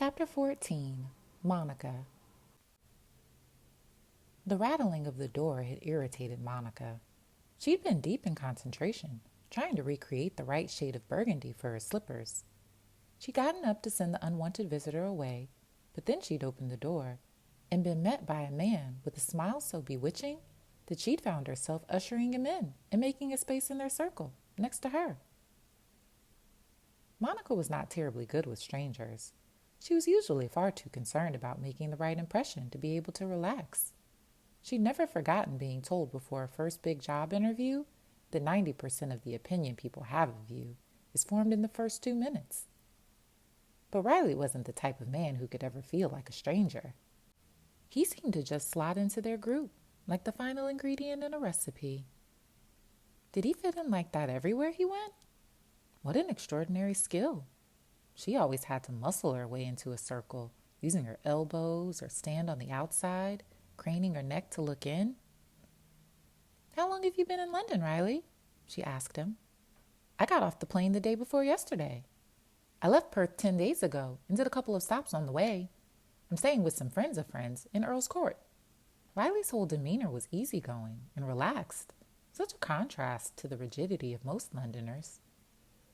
Chapter 14. Monica. The rattling of the door had irritated Monica. She'd been deep in concentration, trying to recreate the right shade of burgundy for her slippers. She'd gotten up to send the unwanted visitor away, but then she'd opened the door and been met by a man with a smile so bewitching that she'd found herself ushering him in and making a space in their circle, next to her. Monica was not terribly good with strangers. She was usually far too concerned about making the right impression to be able to relax. She'd never forgotten being told before her first big job interview that 90% of the opinion people have of you is formed in the first 2 minutes. But Riley wasn't the type of man who could ever feel like a stranger. He seemed to just slot into their group, like the final ingredient in a recipe. Did he fit in like that everywhere he went? What an extraordinary skill. She always had to muscle her way into a circle, using her elbows or stand on the outside, craning her neck to look in. "How long have you been in London, Riley?" she asked him. "I got off the plane the day before yesterday. I left Perth 10 days ago and did a couple of stops on the way. I'm staying with some friends of friends in Earl's Court." Riley's whole demeanor was easygoing and relaxed, such a contrast to the rigidity of most Londoners.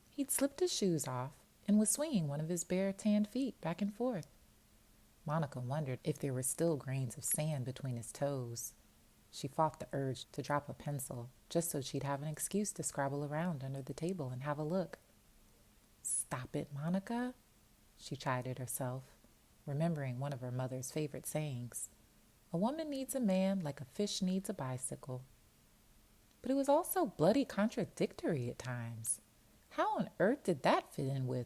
He'd slipped his shoes off and was swinging one of his bare tanned feet back and forth. Monica wondered if there were still grains of sand between his toes. She fought the urge to drop a pencil just so she'd have an excuse to scrabble around under the table and have a look. "Stop it, Monica," she chided herself, remembering one of her mother's favorite sayings. A woman needs a man like a fish needs a bicycle. But it was also bloody contradictory at times. How on earth did that fit in with,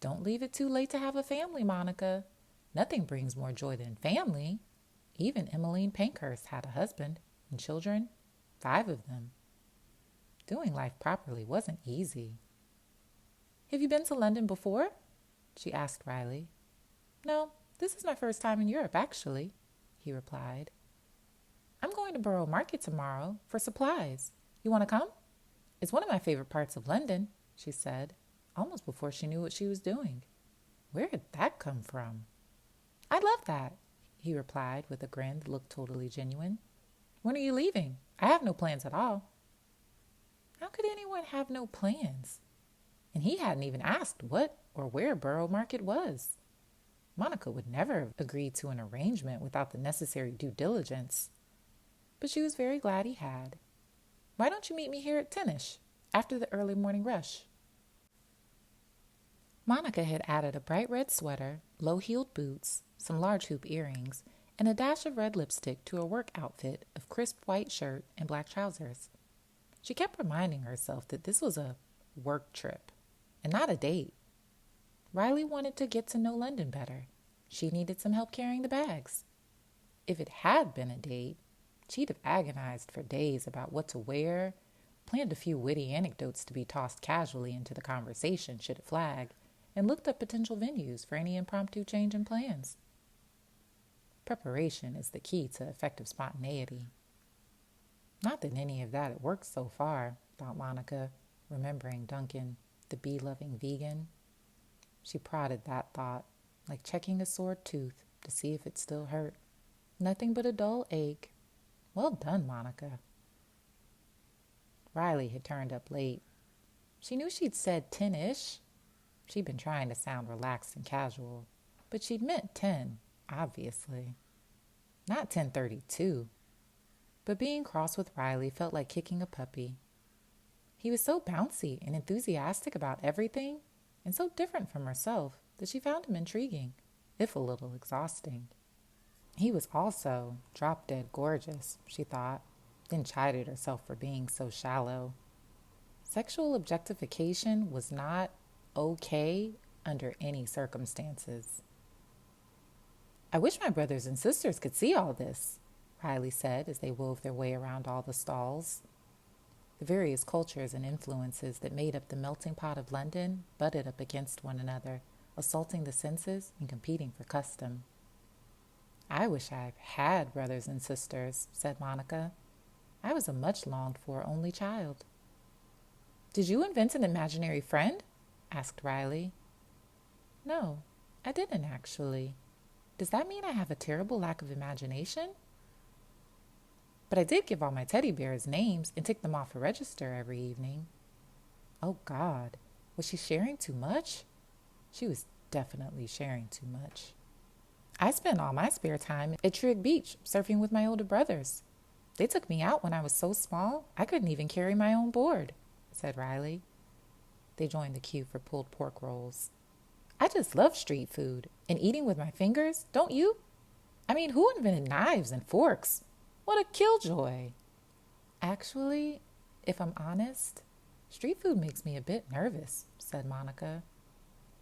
"Don't leave it too late to have a family, Monica. Nothing brings more joy than family." Even Emmeline Pankhurst had a husband and children, 5 of them. Doing life properly wasn't easy. "Have you been to London before?" she asked Riley. "No, this is my first time in Europe, actually," he replied. "I'm going to Borough Market tomorrow for supplies. You want to come? It's one of my favorite parts of London," she said, almost before she knew what she was doing. Where had that come from? "I'd love that," he replied with a grin that looked totally genuine. "When are you leaving? I have no plans at all." How could anyone have no plans? And he hadn't even asked what or where Borough Market was. Monica would never have agreed to an arrangement without the necessary due diligence. But she was very glad he had. "Why don't you meet me here at 10ish, after the early morning rush?" Monica had added a bright red sweater, low-heeled boots, some large hoop earrings, and a dash of red lipstick to her work outfit of crisp white shirt and black trousers. She kept reminding herself that this was a work trip and not a date. Riley wanted to get to know London better. She needed some help carrying the bags. If it had been a date, she'd have agonized for days about what to wear, planned a few witty anecdotes to be tossed casually into the conversation should it flag, and looked up potential venues for any impromptu change in plans. Preparation is the key to effective spontaneity. Not that any of that had worked so far, thought Monica, remembering Duncan, the bee-loving vegan. She prodded that thought, like checking a sore tooth to see if it still hurt. Nothing but a dull ache. Well done, Monica. Riley had turned up late. She knew she'd said 10ish. She'd been trying to sound relaxed and casual, but she'd meant 10, obviously. Not 10:32. But being cross with Riley felt like kicking a puppy. He was so bouncy and enthusiastic about everything, and so different from herself, that she found him intriguing, if a little exhausting. He was also drop-dead gorgeous, she thought, then chided herself for being so shallow. Sexual objectification was not okay under any circumstances. "I wish my brothers and sisters could see all this," Riley said as they wove their way around all the stalls. The various cultures and influences that made up the melting pot of London butted up against one another, assaulting the senses and competing for custom. "I wish I had brothers and sisters," said Monica. "I was a much longed-for only child." "Did you invent an imaginary friend?" asked Riley. "No, I didn't actually. Does that mean I have a terrible lack of imagination? But I did give all my teddy bears names and tick them off a register every evening. Oh, God. Was she sharing too much? She was definitely sharing too much. I spent all my spare time at Trig Beach surfing with my older brothers. They took me out when I was so small I couldn't even carry my own board, said Riley. They joined the queue for pulled pork rolls. I just love street food and eating with my fingers, don't you? I mean, who invented knives and forks? What a killjoy. Actually, if I'm honest, street food makes me a bit nervous, said Monica.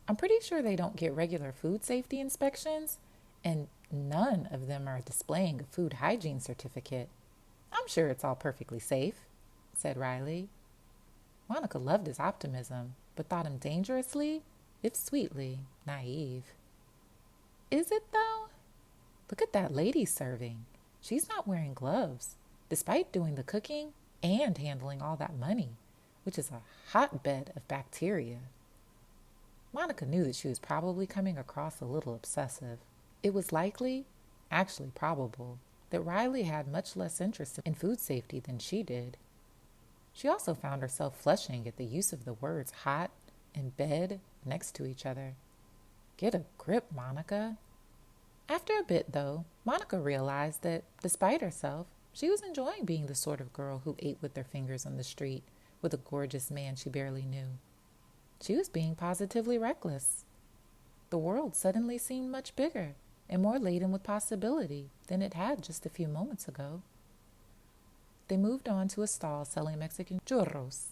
I'm pretty sure they don't get regular food safety inspections, and none of them are displaying a food hygiene certificate. I'm sure it's all perfectly safe, said Riley. Monica loved his optimism, but thought him dangerously, if sweetly, naive. Is it, though? Look at that lady serving. She's not wearing gloves, despite doing the cooking and handling all that money, which is a hotbed of bacteria. Monica knew that she was probably coming across a little obsessive. It was likely, actually probable, that Riley had much less interest in food safety than she did. She also found herself flushing at the use of the words hot and bed next to each other. Get a grip, Monica. After a bit, though, Monica realized that, despite herself, she was enjoying being the sort of girl who ate with her fingers on the street with a gorgeous man she barely knew. She was being positively reckless. The world suddenly seemed much bigger and more laden with possibility than it had just a few moments ago. They moved on to a stall selling Mexican churros,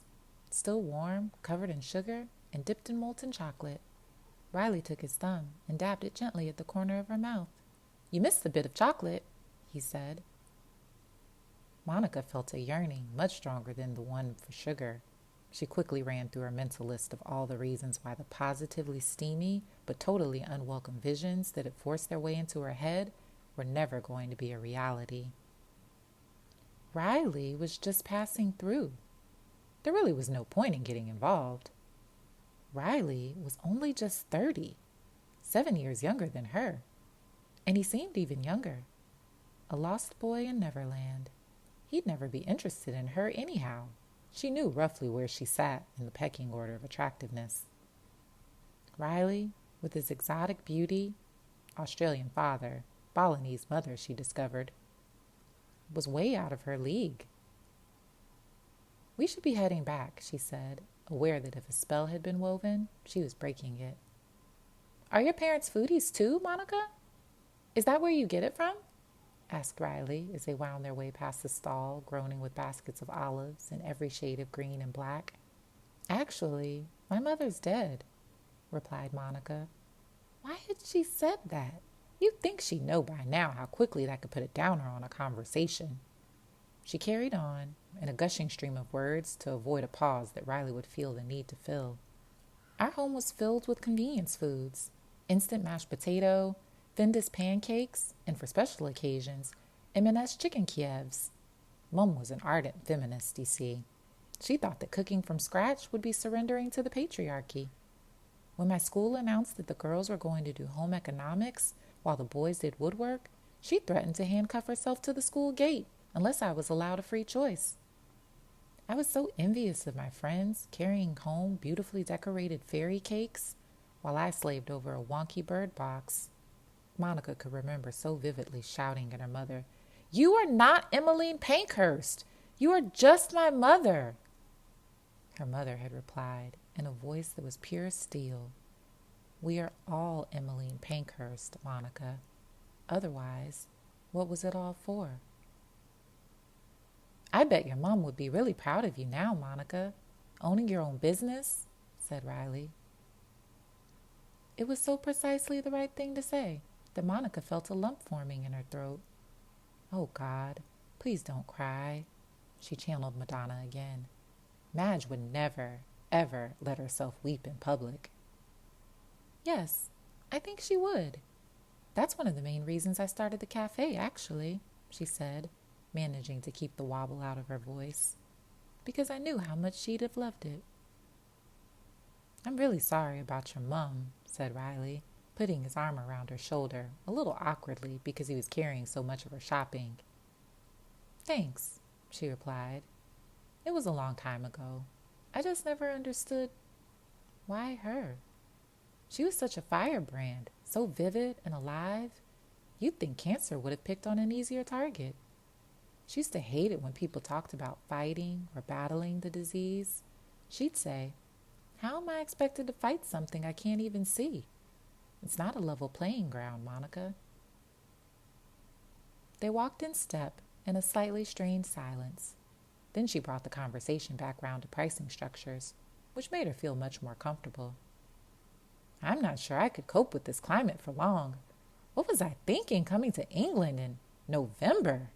still warm, covered in sugar, and dipped in molten chocolate. Riley took his thumb and dabbed it gently at the corner of her mouth. You missed the bit of chocolate, he said. Monica felt a yearning much stronger than the one for sugar. She quickly ran through her mental list of all the reasons why the positively steamy but totally unwelcome visions that had forced their way into her head were never going to be a reality. Riley was just passing through. There really was no point in getting involved. Riley was only just 30, 7 years younger than her, and he seemed even younger. A lost boy in Neverland. He'd never be interested in her anyhow. She knew roughly where she sat in the pecking order of attractiveness. Riley, with his exotic beauty, Australian father, Balinese mother, she discovered, was way out of her league. We should be heading back, she said, aware that if a spell had been woven, she was breaking it. Are your parents foodies too, Monica? Is that where you get it from? Asked Riley as they wound their way past the stall, groaning with baskets of olives in every shade of green and black. Actually, my mother's dead, replied Monica. Why had she said that? You'd think she'd know by now how quickly that could put a downer on a conversation. She carried on, in a gushing stream of words, to avoid a pause that Riley would feel the need to fill. Our home was filled with convenience foods, instant mashed potato, Findus pancakes, and for special occasions, M&S chicken Kievs. Mum was an ardent feminist, you see. She thought that cooking from scratch would be surrendering to the patriarchy. When my school announced that the girls were going to do home economics while the boys did woodwork, she threatened to handcuff herself to the school gate unless I was allowed a free choice. I was so envious of my friends carrying home beautifully decorated fairy cakes while I slaved over a wonky bird box. Monica could remember so vividly shouting at her mother, You are not Emmeline Pankhurst. You are just my mother. Her mother had replied in a voice that was pure steel, We are all Emmeline Pankhurst, Monica. Otherwise, what was it all for? I bet your mom would be really proud of you now, Monica. Owning your own business, said Riley. It was so precisely the right thing to say that Monica felt a lump forming in her throat. Oh, God, please don't cry. She channeled Madonna again. Madge would never, ever let herself weep in public. Yes, I think she would. That's one of the main reasons I started the cafe, actually, she said, managing to keep the wobble out of her voice, because I knew how much she'd have loved it. I'm really sorry about your mum, said Riley, putting his arm around her shoulder, a little awkwardly because he was carrying so much of her shopping. "Thanks," she replied. "It was a long time ago. I just never understood why her. She was such a firebrand, so vivid and alive. You'd think cancer would have picked on an easier target. She used to hate it when people talked about fighting or battling the disease. She'd say, 'How am I expected to fight something I can't even see? It's not a level playing ground, Monica.'" They walked in step in a slightly strained silence. Then she brought the conversation back round to pricing structures, which made her feel much more comfortable. "I'm not sure I could cope with this climate for long. What was I thinking coming to England in November?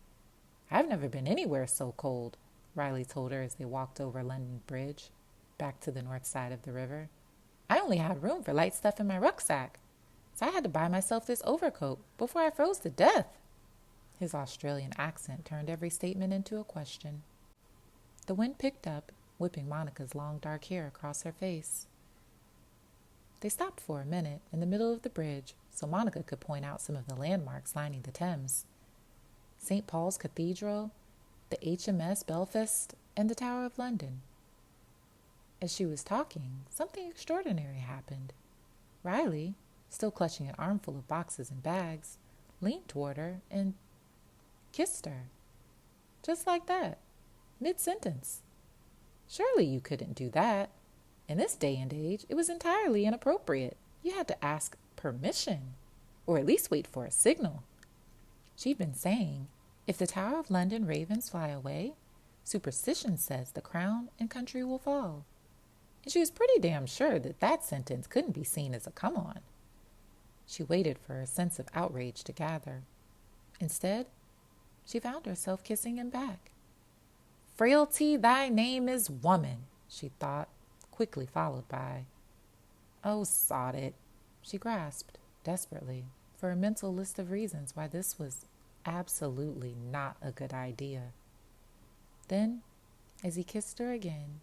I've never been anywhere so cold," Riley told her as they walked over London Bridge, back to the north side of the river. "I only had room for light stuff in my rucksack, so I had to buy myself this overcoat before I froze to death." His Australian accent turned every statement into a question. The wind picked up, whipping Monica's long dark hair across her face. They stopped for a minute in the middle of the bridge so Monica could point out some of the landmarks lining the Thames. St. Paul's Cathedral, the HMS Belfast, and the Tower of London. As she was talking, something extraordinary happened. Riley, still clutching an armful of boxes and bags, leaned toward her and kissed her. Just like that, mid-sentence. Surely you couldn't do that. In this day and age, it was entirely inappropriate. You had to ask permission, or at least wait for a signal. She'd been saying, if the Tower of London ravens fly away, superstition says the crown and country will fall. And she was pretty damn sure that that sentence couldn't be seen as a come-on. She waited for her sense of outrage to gather. Instead, she found herself kissing him back. "Frailty, thy name is woman," she thought, quickly followed by, "Oh, sod it," she grasped, desperately, for a mental list of reasons why this was absolutely not a good idea. Then, as he kissed her again,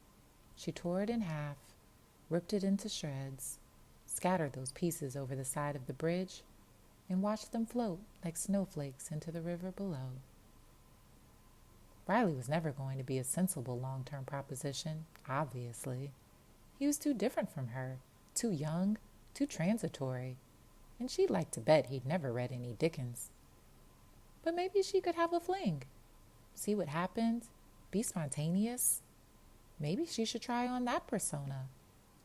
she tore it in half, ripped it into shreds, scattered those pieces over the side of the bridge, and watched them float like snowflakes into the river below. Riley was never going to be a sensible long-term proposition, obviously. He was too different from her, too young, too transitory, and she'd like to bet he'd never read any Dickens. But maybe she could have a fling, see what happened, be spontaneous. Maybe she should try on that persona,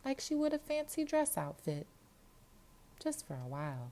like she would a fancy dress outfit, just for a while.